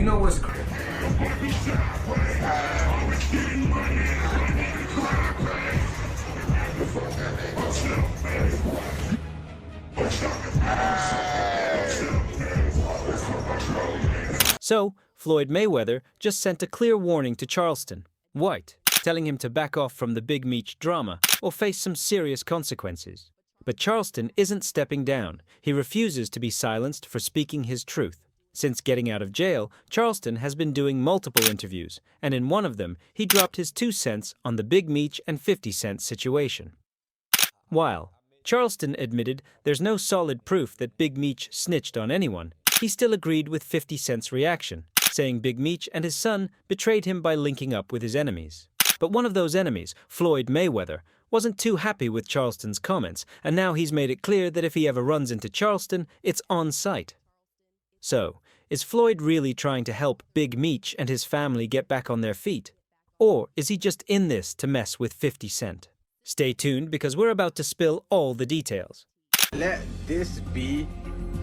You know what's crazy? So, Floyd Mayweather just sent a clear warning to Charleston White, telling him to back off from the Big Meech drama or face some serious consequences. But Charleston isn't stepping down. He refuses to be silenced for speaking his truth. Since getting out of jail, Charleston has been doing multiple interviews, and in one of them, he dropped his 2 cents on the Big Meech and 50 Cent situation. While Charleston admitted there's no solid proof that Big Meech snitched on anyone, he still agreed with 50 Cent's reaction, saying Big Meech and his son betrayed him by linking up with his enemies. But one of those enemies, Floyd Mayweather, wasn't too happy with Charleston's comments, and now he's made it clear that if he ever runs into Charleston, it's on sight. So, is Floyd really trying to help Big Meech and his family get back on their feet? Or is he just in this to mess with 50 Cent? Stay tuned because we're about to spill all the details. Let this be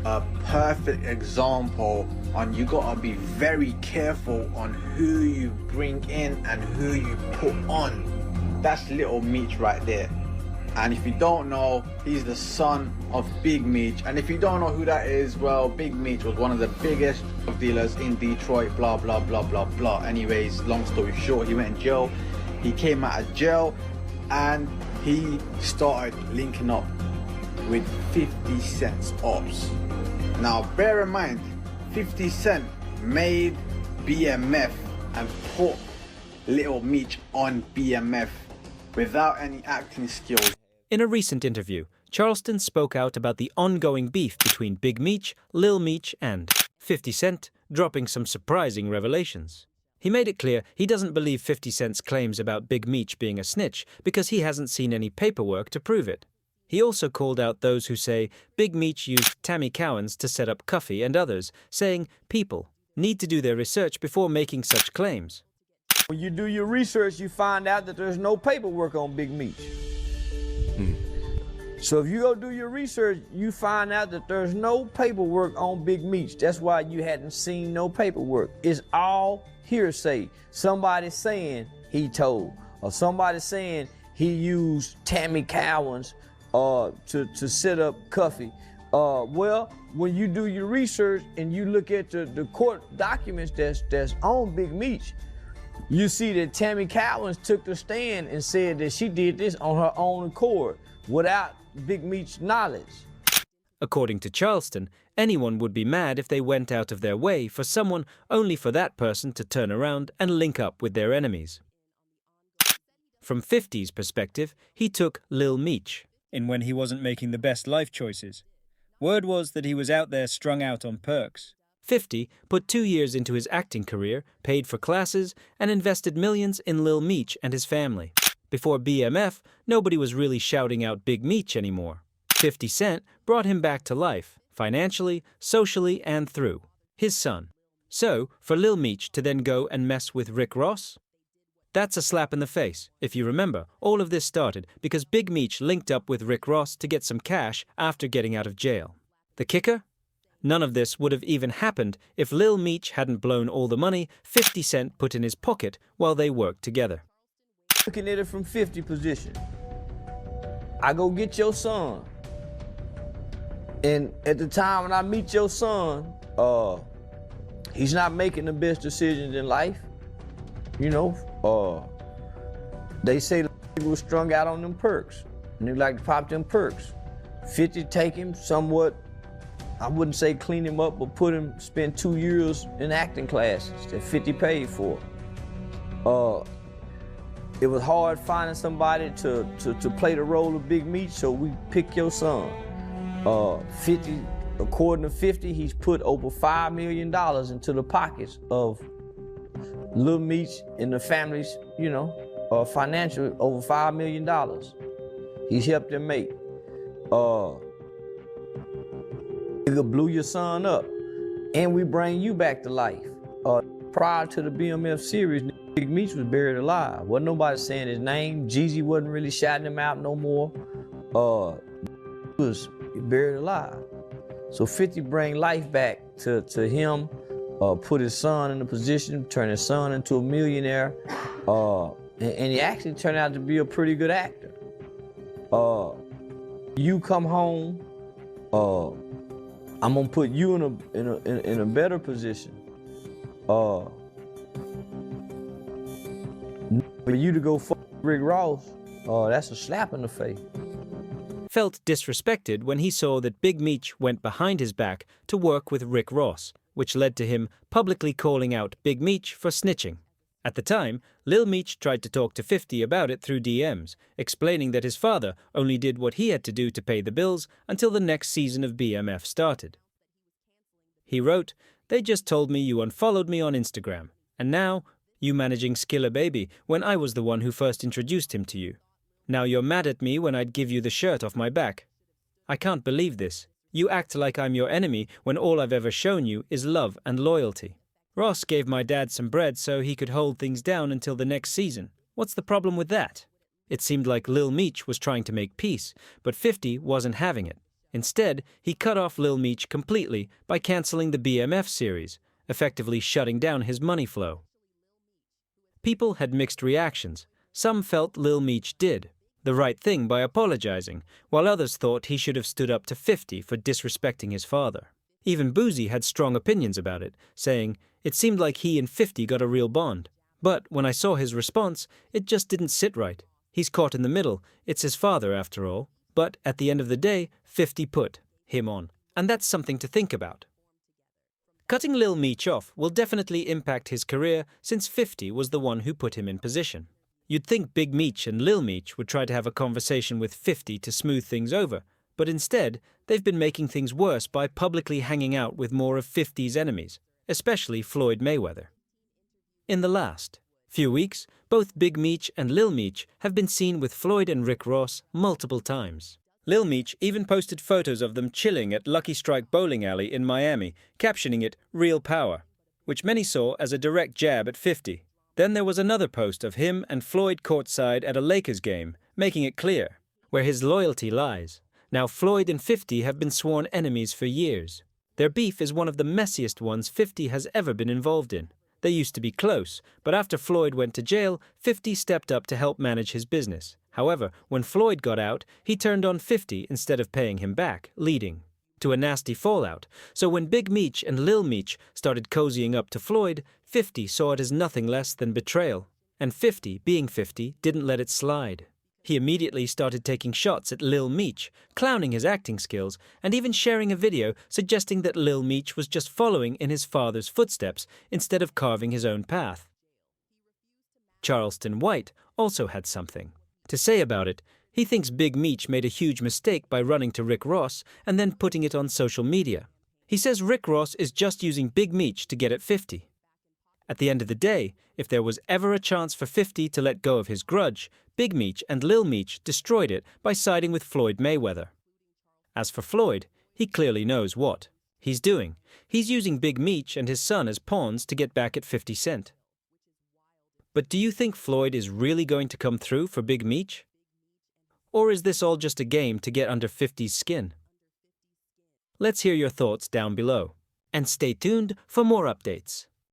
a perfect example on you gotta be very careful on who you bring in and who you put on. That's Lil Meech right there. And if you don't know, he's the son of Big Meech. And if you don't know who that is, well, Big Meech was one of the biggest drug dealers in Detroit, blah, blah, blah, blah, blah. Anyways, long story short, he went in jail. He came out of jail and he started linking up with 50 Cent's ops. Now, bear in mind, 50 Cent made BMF and put Lil Meech on BMF without any acting skills. In a recent interview, Charleston spoke out about the ongoing beef between Big Meech, Lil Meech, and 50 Cent, dropping some surprising revelations. He made it clear he doesn't believe 50 Cent's claims about Big Meech being a snitch because he hasn't seen any paperwork to prove it. He also called out those who say Big Meech used Tammy Cowens to set up Cuffy and others, saying people need to do their research before making such claims. When you do your research, you find out that there's no paperwork on Big Meech. So if you go do your research, you find out that there's no paperwork on Big Meech. That's why you hadn't seen no paperwork. It's all hearsay. Somebody saying he told, or somebody saying he used Tammy Cowens to set up Cuffy. Well, when you do your research and you look at the court documents that's on Big Meech, you see that Tammy Cowens took the stand and said that she did this on her own accord without Big Meech's knowledge. According to Charleston, anyone would be mad if they went out of their way for someone only for that person to turn around and link up with their enemies. From 50's perspective, he took Lil Meech in when he wasn't making the best life choices. Word was that he was out there strung out on perks. 50 put 2 years into his acting career, paid for classes, and invested millions in Lil Meech and his family. Before BMF, nobody was really shouting out Big Meech anymore. 50 Cent brought him back to life, financially, socially, and through his son. So, for Lil Meech to then go and mess with Rick Ross? That's a slap in the face. If you remember, all of this started because Big Meech linked up with Rick Ross to get some cash after getting out of jail. The kicker? None of this would have even happened if Lil Meech hadn't blown all the money 50 Cent put in his pocket while they worked together. Looking at it from 50 position, I go get your son. And at the time when I meet your son, he's not making the best decisions in life. You know, they say he was strung out on them perks, and they like to pop them perks. 50 take him somewhat, I wouldn't say clean him up, but spend 2 years in acting classes that 50 paid for. It was hard finding somebody to play the role of Big Meech, so we picked your son. 50, according to 50, he's put over $5 million into the pockets of Lil Meech and the family's, you know, financial, over $5 million. He's helped them make. Nigga blew your son up, and we bring you back to life. Prior to the BMF series, Big Meech was buried alive. Wasn't nobody saying his name. Jeezy wasn't really shouting him out no more. He was buried alive. So 50 bring life back to him, put his son in a position, turn his son into a millionaire, and he actually turned out to be a pretty good actor. You come home, I'm gonna put you in a better position. For you to go fuck Rick Ross, that's a slap in the face. Felt disrespected when he saw that Big Meech went behind his back to work with Rick Ross, which led to him publicly calling out Big Meech for snitching. At the time, Lil Meech tried to talk to 50 about it through DMs, explaining that his father only did what he had to do to pay the bills until the next season of BMF started. He wrote, "They just told me you unfollowed me on Instagram, and now you managing Skilla Baby when I was the one who first introduced him to you. Now you're mad at me when I'd give you the shirt off my back. I can't believe this. You act like I'm your enemy when all I've ever shown you is love and loyalty. Ross gave my dad some bread so he could hold things down until the next season. What's the problem with that?" It seemed like Lil Meech was trying to make peace, but 50 wasn't having it. Instead, he cut off Lil Meech completely by canceling the BMF series, effectively shutting down his money flow. People had mixed reactions. Some felt Lil Meech did the right thing by apologizing, while others thought he should have stood up to 50 for disrespecting his father. Even Boozy had strong opinions about it, saying, "It seemed like he and 50 got a real bond. But when I saw his response, it just didn't sit right. He's caught in the middle. It's his father, after all. But at the end of the day, 50 put him on. And that's something to think about." Cutting Lil Meech off will definitely impact his career since 50 was the one who put him in position. You'd think Big Meech and Lil Meech would try to have a conversation with 50 to smooth things over, but instead, they've been making things worse by publicly hanging out with more of 50's enemies, especially Floyd Mayweather. In the last few weeks, both Big Meech and Lil Meech have been seen with Floyd and Rick Ross multiple times. Lil Meech even posted photos of them chilling at Lucky Strike Bowling Alley in Miami, captioning it "Real Power," which many saw as a direct jab at 50. Then there was another post of him and Floyd courtside at a Lakers game, making it clear where his loyalty lies. Now Floyd and 50 have been sworn enemies for years. Their beef is one of the messiest ones 50 has ever been involved in. They used to be close, but after Floyd went to jail, 50 stepped up to help manage his business. However, when Floyd got out, he turned on 50 instead of paying him back, leading to a nasty fallout. So when Big Meech and Lil Meech started cozying up to Floyd, 50 saw it as nothing less than betrayal. And 50, being 50, didn't let it slide. He immediately started taking shots at Lil Meech, clowning his acting skills, and even sharing a video suggesting that Lil Meech was just following in his father's footsteps instead of carving his own path. Charleston White also had something to say about it. He thinks Big Meech made a huge mistake by running to Rick Ross and then putting it on social media. He says Rick Ross is just using Big Meech to get at 50. At the end of the day, if there was ever a chance for 50 to let go of his grudge, Big Meech and Lil Meech destroyed it by siding with Floyd Mayweather. As for Floyd, he clearly knows what he's doing. He's using Big Meech and his son as pawns to get back at 50 Cent. But do you think Floyd is really going to come through for Big Meech? Or is this all just a game to get under 50's skin? Let's hear your thoughts down below. And stay tuned for more updates.